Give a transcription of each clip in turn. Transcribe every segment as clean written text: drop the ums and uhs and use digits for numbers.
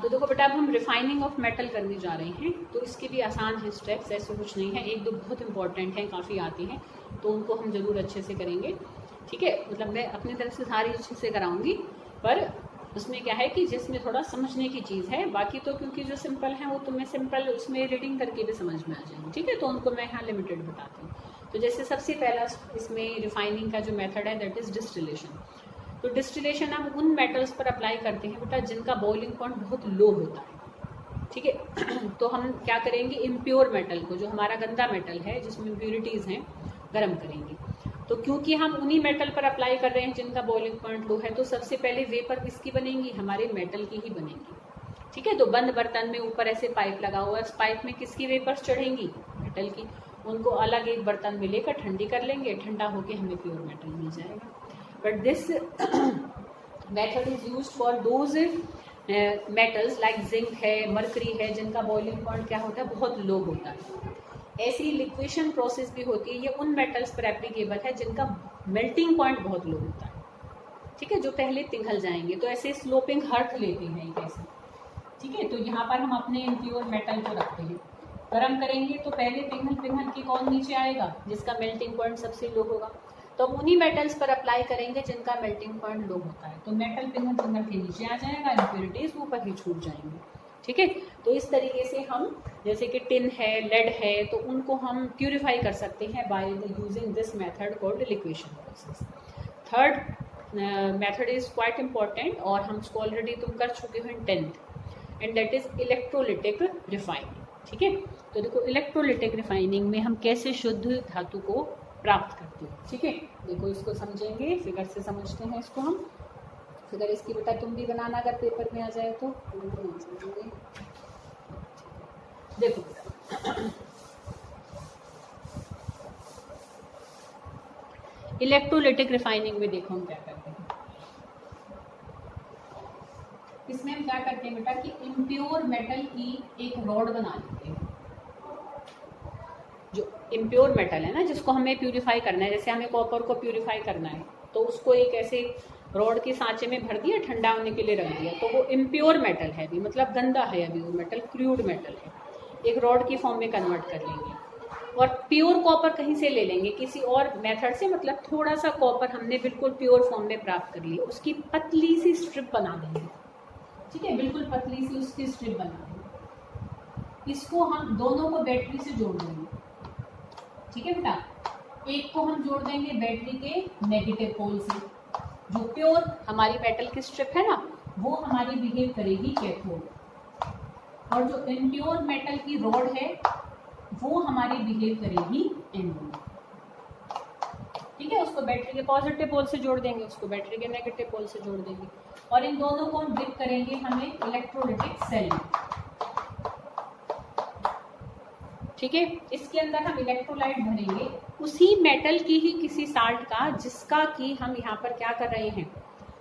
तो देखो बेटा, अब हम रिफाइनिंग ऑफ मेटल करने जा रहे हैं, तो इसके भी आसान है स्टेप्स, ऐसे कुछ नहीं है। एक दो बहुत इंपॉर्टेंट हैं, काफ़ी आती हैं, तो उनको हम ज़रूर अच्छे से करेंगे, ठीक है। मतलब मैं अपनी तरफ से सारी अच्छे से कराऊंगी, पर उसमें क्या है कि जिसमें थोड़ा समझने की चीज़ है, बाकी तो क्योंकि जो सिंपल है वो तो मैं सिंपल उसमें रीडिंग करके भी समझ में आ जाएंगी, ठीक है। तो उनको मैं यहाँ लिमिटेड बताती हूँ। तो जैसे सबसे पहला इसमें रिफाइनिंग का जो मेथड है दैट इज़ डिस्टिलेशन। तो डिस्टिलेशन हम उन मेटल्स पर अप्लाई करते हैं बेटा जिनका बॉइलिंग पॉइंट बहुत लो होता है, ठीक है। तो हम क्या करेंगे, इम्प्योर मेटल को, जो हमारा गंदा मेटल है जिसमें इम्प्योरिटीज़ हैं, गर्म करेंगे। तो क्योंकि हम उन्हीं मेटल पर अप्लाई कर रहे हैं जिनका बॉइलिंग पॉइंट लो है, तो सबसे पहले वेपर किसकी बनेंगी, हमारे मेटल की ही बनेंगी, ठीक है। तो बंद बर्तन में ऊपर ऐसे पाइप लगा हुआ है, उस पाइप में किसकी वेपर्स चढ़ेंगी, मेटल की। उनको अलग एक बर्तन में लेकर ठंडी कर लेंगे, ठंडा होकर हमें प्योर मेटल मिल जाएगा। But this method is used for those metals like zinc है, मरकरी है, जिनका बॉइलिंग पॉइंट क्या होता है, बहुत लो होता है। ऐसी लिक्वेशन प्रोसेस भी होती है, ये उन मेटल्स पर एप्लीकेबल है जिनका मेल्टिंग पॉइंट बहुत लो होता है, ठीक है, जो पहले पिघल जाएंगे। तो ऐसे स्लोपिंग हर्थ लेते हैं एक ऐसे, ठीक है। तो यहाँ पर हम अपने इम्प्योर मेटल को रखते हैं, गर्म करेंगे तो पहले पिघल के कौन नीचे आएगा, जिसका मेल्टिंग पॉइंट सबसे लो होगा। तो हम उन्हीं मेटल्स पर अप्लाई करेंगे जिनका मेल्टिंग पॉइंट लो होता है, तो मेटल पिघल के नीचे आ जाएगा, इम्प्योरिटीज ऊपर ही छूट जाएंगे, ठीक है। तो इस तरीके से हम, जैसे कि टिन है, लेड है, तो उनको हम प्यूरिफाई कर सकते हैं by using this method called liquation process. Third method is quite important, और हम इसको ऑलरेडी तुम कर चुके हो इन 10th, and that is electrolytic refining, ठीक है। तो देखो, इलेक्ट्रोलिटिक रिफाइनिंग में हम कैसे शुद्ध धातु को प्राप्त करते हैं, ठीक है। देखो, इसको समझेंगे, फिगर से समझते हैं इसको हम। फिगर इसकी बेटा तुम भी बनाना, अगर पेपर में आ जाए तो समझेंगे। देखो बेटा, इलेक्ट्रोलिटिक रिफाइनिंग में देखो हम क्या करते हैं। इसमें हम क्या करते हैं बेटा कि इम्प्योर मेटल की एक रॉड बना लेते हैं। जो इम्प्योर मेटल है ना, जिसको हमें प्यूरिफाई करना है, जैसे हमें कॉपर को प्यूरिफाई करना है, तो उसको एक ऐसे रॉड के सांचे में भर दिया, ठंडा होने के लिए रख दिया, तो वो इम्प्योर मेटल है अभी, मतलब गंदा है अभी वो मेटल, क्रूड मेटल है, एक रॉड की फॉर्म में कन्वर्ट कर लेंगे। और प्योर कॉपर कहीं से ले लेंगे, किसी और मेथड से, मतलब थोड़ा सा कॉपर हमने बिल्कुल प्योर फॉर्म में प्राप्त कर लिया, उसकी पतली सी स्ट्रिप बना देंगे, ठीक है, बिल्कुल पतली सी उसकी स्ट्रिप बना देंगे। इसको हम दोनों को बैटरी से जोड़ देंगे, ठीक है बेटा। एक को हम जोड़ देंगे बैटरी के नेगेटिव पोल से, जो प्योर हमारी मेटल की स्ट्रिप है ना, वो हमारी बिहेव करेगी कैथोड, और जो इम्प्योर मेटल की रॉड है वो हमारी बिहेव करेगी एनोड, ठीक है। उसको बैटरी के पॉजिटिव पोल से जोड़ देंगे, उसको बैटरी के नेगेटिव पोल से जोड़ देंगे, और इन दोनों को हम डिप करेंगे हमें इलेक्ट्रोलिटिक सेल में, ठीक है। इसके अंदर हम इलेक्ट्रोलाइट भरेंगे, उसी मेटल की ही किसी साल्ट का, जिसका कि हम यहाँ पर क्या कर रहे हैं,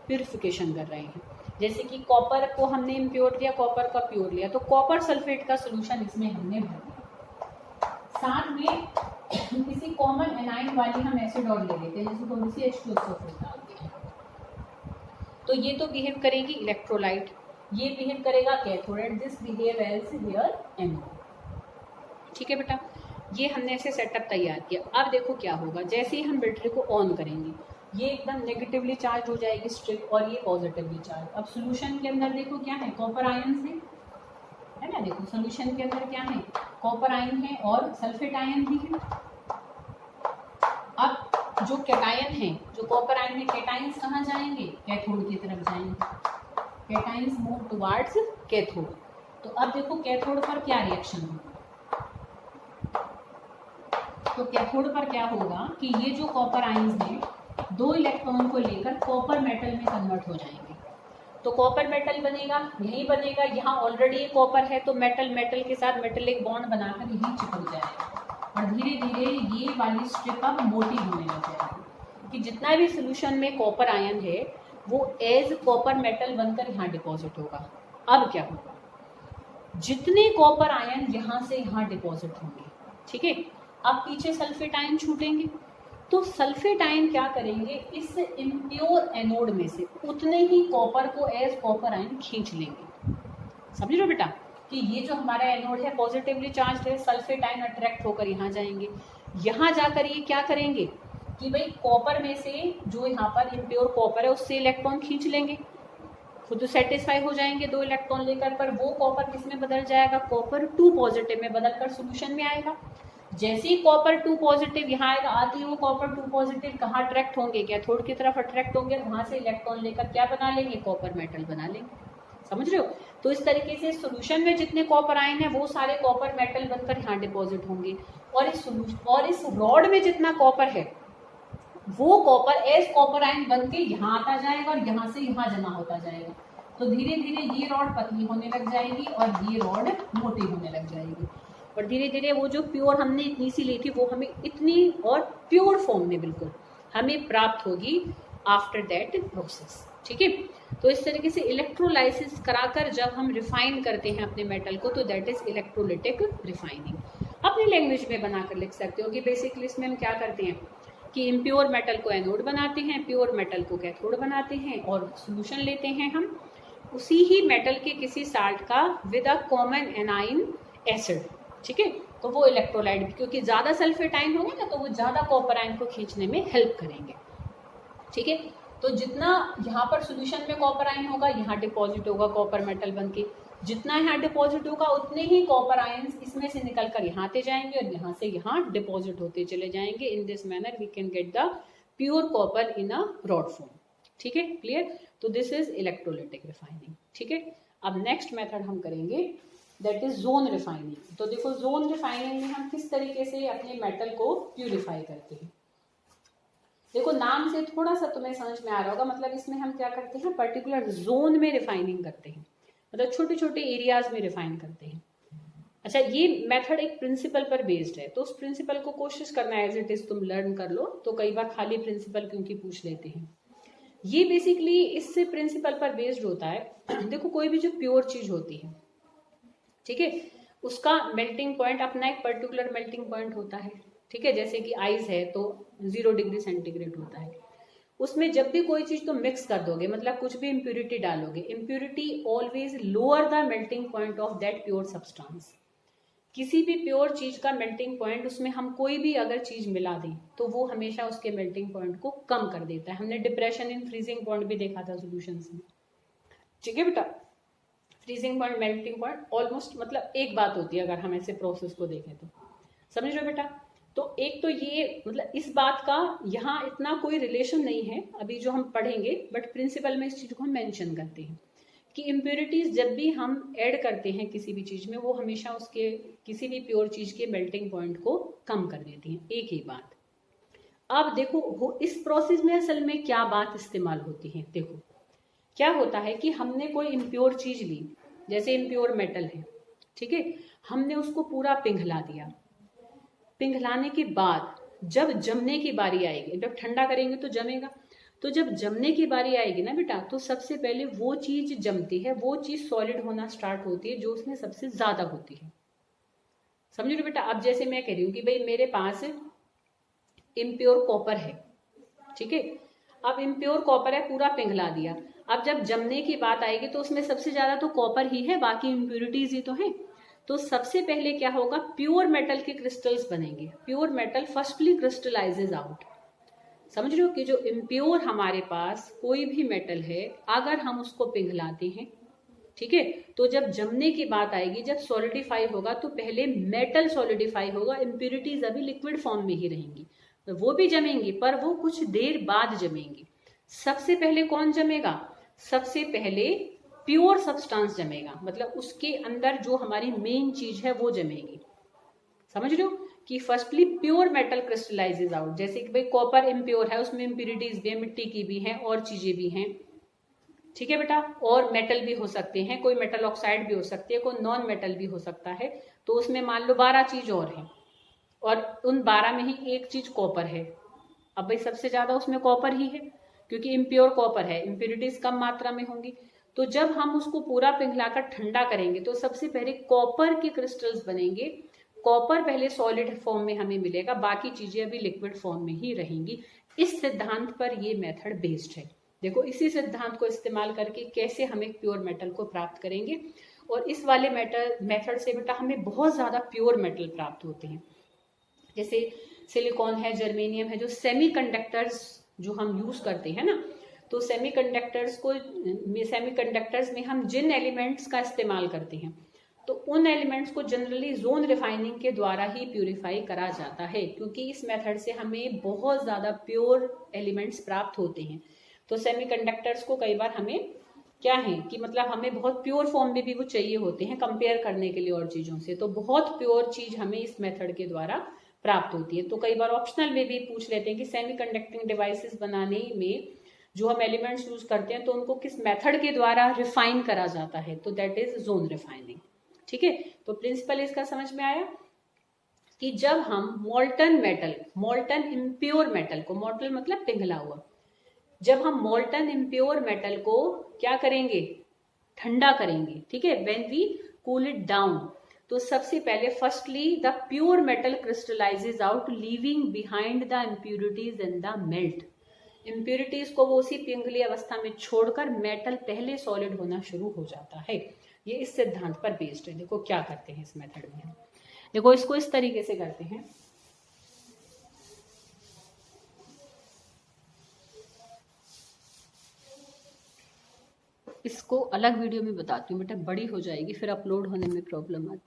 प्यूरिफिकेशन कर रहे हैं। जैसे कि कॉपर को हमने इम्प्योर लिया, कॉपर का प्योर लिया, तो कॉपर सल्फेट का सोल्यूशन इसमें हमने भर दिया। साथ में किसी कॉमन एनाइन वाली हम एसिड और ले लेते हैं, जैसे थोड़ी सी H2SO4 डालते हैं, तो ये तो बिहेव करेगी इलेक्ट्रोलाइट, ये बिहेव करेगा cathode, and this behave as here anode, ठीक है बेटा। ये हमने ऐसे सेटअप तैयार किया। अब देखो क्या होगा, जैसे ही हम बैटरी को ऑन करेंगे, ये एकदम नेगेटिवली चार्ज हो जाएगी स्ट्रिप, और ये पॉजिटिवली चार्ज। अब सॉल्यूशन के अंदर देखो क्या है, कॉपर आयन है ना, देखो सॉल्यूशन के अंदर क्या है, कॉपर आयन है और सल्फेट आयन भी है। अब जो कैटायन है, जो कॉपर आयन है, कैटायंस कहाँ जाएंगे, कैथोड की तरफ जाएंगे, कैटायंस मूव टुवर्ड्स कैथोड। तो अब देखो कैथोड पर क्या रिएक्शन होगा, तो कैथोड पर क्या होगा कि ये जो कॉपर आयंस हैं, दो इलेक्ट्रॉन को लेकर कॉपर मेटल में कन्वर्ट हो जाएंगे। तो कॉपर मेटल बनेगा, यही बनेगा, यहाँ ऑलरेडी कॉपर है, तो मेटल मेटल के साथ मेटल एक बॉन्ड बनाकर यही चिपक जाएगा, और धीरे धीरे ये वाली स्ट्रिप अब मोटी होने लग जाएगी, कि जितना भी सोल्यूशन में कॉपर आयन है वो एज कॉपर मेटल बनकर यहाँ डिपॉजिट होगा। अब क्या होगा, जितने कॉपर आयन यहाँ से यहाँ डिपॉजिट होंगे, ठीक है, अब पीछे सल्फेट आयन छूटेंगे, तो सल्फेट आयन क्या करेंगे, इस इम्प्योर एनोड में से उतने ही कॉपर को एज कॉपर आयन खींच लेंगे, समझ लो बेटा कि ये जो हमारा एनोड है पॉजिटिवली चार्ज है, सल्फेट आयन अट्रैक्ट होकर यहाँ जाएंगे, यहाँ जाकर ये क्या करेंगे कि भाई कॉपर में से जो यहाँ पर इम्प्योर कॉपर है उससे इलेक्ट्रॉन खींच लेंगे, खुद सेटिस्फाई हो जाएंगे 2 इलेक्ट्रॉन लेकर, पर वो कॉपर किस में बदल जाएगा, कॉपर 2 पॉजिटिव में बदलकर सोल्यूशन में आएगा। जैसे ही कॉपर 2 पॉजिटिव यहाँ आएगा, आते ही वो कॉपर 2 पॉजिटिव कहाँ अट्रैक्ट होंगे, कैथोड की तरफ अट्रैक्ट होंगे, वहां से इलेक्ट्रॉन लेकर क्या बना लेंगे, कॉपर मेटल बना लेंगे। समझ रहे हो? तो इस तरीके से सॉल्यूशन में जितने कॉपर आयन है वो सारे कॉपर मेटल बनकर यहाँ डिपॉजिट होंगे, और इस रॉड में जितना कॉपर है वो कॉपर एज कॉपर आयन बन के यहाँ आता जाएगा और यहाँ से यहाँ जमा होता जाएगा। तो धीरे धीरे ये रॉड पतली होने लग जाएगी और ये रॉड मोटी होने लग जाएगी, और धीरे धीरे वो जो प्योर हमने इतनी सी ली थी वो हमें इतनी और प्योर फॉर्म में बिल्कुल हमें प्राप्त होगी आफ्टर दैट प्रोसेस। ठीक है, तो इस तरीके से इलेक्ट्रोलाइसिस कराकर जब हम रिफाइन करते हैं अपने मेटल को तो दैट इज इलेक्ट्रोलिटिक रिफाइनिंग। अपनी लैंग्वेज में बनाकर लिख सकते हो कि बेसिकली इसमें हम क्या करते हैं कि इम्प्योर मेटल को एनोड बनाते हैं, प्योर मेटल को कैथोड बनाते हैं और सोल्यूशन लेते हैं हम उसी ही मेटल के किसी साल्ट का with a common A9 acid. ठीक है, तो वो इलेक्ट्रोलाइट, क्योंकि ज्यादा सल्फेट आयन होंगे ना तो वो ज्यादा कॉपर आयन को खींचने में हेल्प करेंगे। ठीक है, तो जितना यहाँ पर सोल्यूशन में कॉपर आयन होगा यहाँ डिपॉजिट होगा कॉपर मेटल बनके, जितना यहाँ डिपॉजिट होगा उतने ही कॉपर आयंस इसमें से निकलकर यहाँ आते जाएंगे और यहाँ से यहाँ डिपॉजिट होते चले जाएंगे। In this manner we can get the pure copper in a rod form. ठीक है, क्लियर? तो दिस इज इलेक्ट्रोलिटिक रिफाइनिंग। ठीक है, अब नेक्स्ट मेथड हम करेंगे दैट इज जोन रिफाइनिंग। तो देखो जोन रिफाइनिंग में हम किस तरीके से अपने मेटल को प्यूरिफाई करते हैं। देखो नाम से थोड़ा सा तुम्हें समझ में आ रहा होगा, मतलब इसमें हम क्या करते हैं पर्टिकुलर जोन में रिफाइनिंग करते हैं, मतलब छोटे छोटे एरियाज में रिफाइन करते हैं। अच्छा, ये मेथड एक प्रिंसिपल पर बेस्ड है, तो उस प्रिंसिपल को कोशिश करना एज इट इज तुम लर्न कर लो। तो कई बार खाली प्रिंसिपल क्योंकि पूछ लेते हैं, ये बेसिकली इससे प्रिंसिपल पर बेस्ड होता है। देखो कोई भी जो प्योर चीज होती है, ठीक है, उसका मेल्टिंग पॉइंट अपना एक पर्टिकुलर मेल्टिंग पॉइंट होता है। ठीक है, जैसे कि आइस है तो 0 डिग्री सेंटीग्रेड होता है। उसमें जब भी कोई चीज तुम मिक्स कर दोगे, मतलब कुछ भी इम्प्यूरिटी डालोगे, impurity always lower the melting point of that pure substance. किसी भी प्योर चीज का मेल्टिंग पॉइंट, उसमें हम कोई भी अगर चीज मिला दें तो वो हमेशा उसके मेल्टिंग पॉइंट को कम कर देता है। हमने डिप्रेशन इन फ्रीजिंग पॉइंट भी देखा था सॉल्यूशंस में। ठीक है बेटा, freezing point melting point almost मतलब एक बात होती है अगर हम ऐसे प्रोसेस को देखें तो। समझ रहे हो बेटा? तो एक तो ये मतलब इस बात का यहाँ इतना कोई रिलेशन नहीं है अभी जो हम पढ़ेंगे, बट प्रिंसिपल में इस चीज को हम मेंशन करते हैं कि इम्प्योरिटीज जब भी हम ऐड करते हैं किसी भी चीज में वो हमेशा उसके किसी भी प्योर चीज के मेल्टिंग पॉइंट को कम कर देती हैं। एक ही बात। अब देखो इस प्रोसेस में असल में क्या बात इस्तेमाल होती है। देखो क्या होता है कि हमने कोई इम्प्योर चीज ली, जैसे इम्प्योर मेटल है, ठीक है, हमने उसको पूरा पिघला दिया। पिघलाने के बाद जब जमने की बारी आएगी, जब ठंडा करेंगे तो जमेगा, तो जब जमने की बारी आएगी ना बेटा, तो सबसे पहले वो चीज जमती है, वो चीज सॉलिड होना स्टार्ट होती है जो उसमें सबसे ज्यादा होती है। समझ रहे बेटा? अब जैसे मैं कह रही हूँ कि भाई मेरे पास इम्प्योर कॉपर है, ठीक है, अब इम्प्योर कॉपर है पूरा पिघला दिया, अब जब जमने की बात आएगी तो उसमें सबसे ज्यादा तो कॉपर ही है, बाकी इम्प्योरिटीज ही तो है। तो सबसे पहले क्या होगा, प्योर मेटल के क्रिस्टल्स बनेंगे। Pure metal firstly crystallises out. समझ रहे हो कि जो इम्प्योर हमारे पास कोई भी मेटल है अगर हम उसको पिघलाते हैं, ठीक है, तो जब जमने की बात आएगी, जब सॉलिडिफाई होगा तो पहले मेटल सॉलिडिफाई होगा, इम्प्योरिटीज अभी लिक्विड फॉर्म में ही रहेंगी, तो वो भी जमेंगी पर वो कुछ देर बाद जमेंगी। सबसे पहले कौन जमेगा? सबसे पहले प्योर सब्सटेंस जमेगा, मतलब उसके अंदर जो हमारी मेन चीज है वो जमेगी। समझ रहे हो कि firstly pure metal crystallizes out. जैसे कि भाई कॉपर इम्प्योर है, उसमें इम्प्योरिटीज भी है, मिट्टी की भी है और चीजें भी हैं, ठीक है बेटा, और मेटल भी हो सकते हैं, कोई मेटल ऑक्साइड भी हो सकती है, कोई नॉन मेटल भी हो सकता है। तो उसमें मान लो 12 चीज और है और उन 12 में ही एक चीज कॉपर है। अब भाई सबसे ज्यादा उसमें कॉपर ही है क्योंकि इम्प्योर कॉपर है, इम्प्योरिटीज कम मात्रा में होंगी। तो जब हम उसको पूरा पिघलाकर ठंडा करेंगे तो सबसे पहले कॉपर के क्रिस्टल्स बनेंगे। कॉपर पहले सॉलिड फॉर्म में हमें मिलेगा, बाकी चीजें अभी लिक्विड फॉर्म में ही रहेंगी। इस सिद्धांत पर ये मेथड बेस्ड है। देखो इसी सिद्धांत को इस्तेमाल करके कैसे हम एक प्योर मेटल को प्राप्त करेंगे, और इस वाले मेथड से बेटा हमें बहुत ज़्यादा प्योर मेटल प्राप्त होते हैं। जैसे सिलिकॉन है, जर्मेनियम है, जो सेमीकंडक्टर्स जो हम यूज़ करते हैं ना, तो सेमीकंडक्टर्स में हम जिन एलिमेंट्स का इस्तेमाल करते हैं, तो उन एलिमेंट्स को जनरली जोन रिफाइनिंग के द्वारा ही प्यूरिफाई करा जाता है, क्योंकि इस मेथड से हमें बहुत ज़्यादा प्योर एलिमेंट्स प्राप्त होते हैं। तो सेमीकंडक्टर्स को कई बार हमें क्या है कि मतलब हमें बहुत प्योर फॉर्म में भी वो चाहिए होते हैं कंपेयर करने के लिए और चीज़ों से, तो बहुत प्योर चीज़ हमें इस मेथड के द्वारा प्राप्त होती है। तो कई बार ऑप्शनल में भी पूछ लेते हैं कि सेमी कंडक्टिंग डिवाइसेस बनाने में जो हम एलिमेंट्स यूज करते हैं तो उनको किस मेथड के द्वारा रिफाइन करा जाता है, तो दैट इज जोन रिफाइनिंग। ठीक है, तो प्रिंसिपल इसका समझ में आया कि जब हम मोल्टन इम्प्योर मेटल को, मोल्टन मतलब पिघला हुआ, जब हम मोल्टन इम्प्योर मेटल को क्या करेंगे, ठंडा करेंगे, ठीक है, when we cool it down, तो सबसे पहले firstly the pure metal crystallizes out leaving behind the impurities in the melt. Impurities को वो उसी पिघली अवस्था में छोड़कर मेटल पहले सॉलिड होना शुरू हो जाता है। ये इस सिद्धांत पर बेस्ड है। देखो क्या करते हैं इस मेथड में हम, देखो इसको इस तरीके से करते हैं, इसको अलग वीडियो में बताती हूँ बेटा, बड़ी हो जाएगी फिर अपलोड होने में प्रॉब्लम आती है।